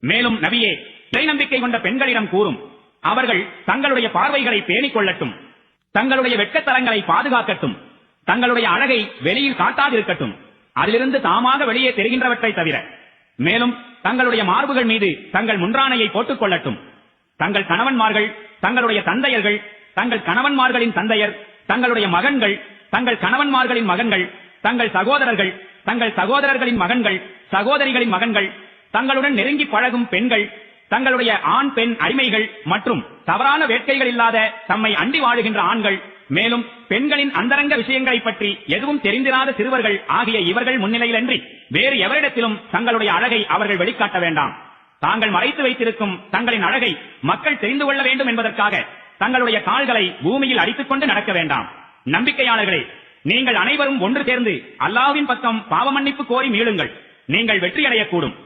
மேலும் நபியே, இறை நம்பிக்கை கொண்ட பெண்களிடம் கூறும், அவர்கள் தங்களுடைய பார்வைகளை பேணிக் கொள்ளட்டும், தங்களுடைய வெட்கத்தலங்களை பாதுகாக்கட்டும், தங்களுடைய அழகை வெளியில் காட்டாதிருக்கட்டும், அதிலிருந்து தாமாக வெளியே தெரிகின்றவற்றை தவிர. மேலும் தங்களுடைய மார்புகள் மீது தங்கள் முன்றானையை போட்டுக் கொள்ளட்டும். தங்கள் கணவன்மார்கள், தங்களுடைய தந்தையர்கள், தங்கள் கணவன்மார்களின் தந்தையர், தங்களுடைய மகன்கள், தங்கள் கணவன்மார்களின் மகன்கள், தங்கள் சகோதரர்கள், தங்கள் சகோதரர்களின் மகன்கள், சகோதரிகளின் மகன்கள், தங்களுடன் நெருங்கி பழகும் பெண்கள், தங்களுடைய ஆண் பெண் அடிமைகள் மற்றும் தவறான வேட்கைகள் இல்லாத தம்மை அண்டி வாழுகின்ற ஆண்கள், மேலும் பெண்களின் அந்தரங்க விஷயங்களை பற்றி எதுவும் தெரிந்திராத சிறுவர்கள் ஆகிய இவர்கள் முன்னிலையிலன்றி வேறு எவரிடத்திலும் தங்களுடைய அழகை அவர்கள் வெளிக்காட்ட வேண்டாம். தாங்கள் மறைத்து வைத்திருக்கும் தங்களின் அழகை மக்கள் தெரிந்து கொள்ள வேண்டும் என்பதற்காக தங்களுடைய கால்களை பூமியில் அடித்துக் கொண்டு நடக்க வேண்டாம். நம்பிக்கையாளர்களே, நீங்கள் அனைவரும் ஒன்று சேர்ந்து அல்லாஹ்வின் பக்கம் பாவ மன்னிப்பு கோரி மீளுங்கள், நீங்கள் வெற்றியடையக்கூடும்.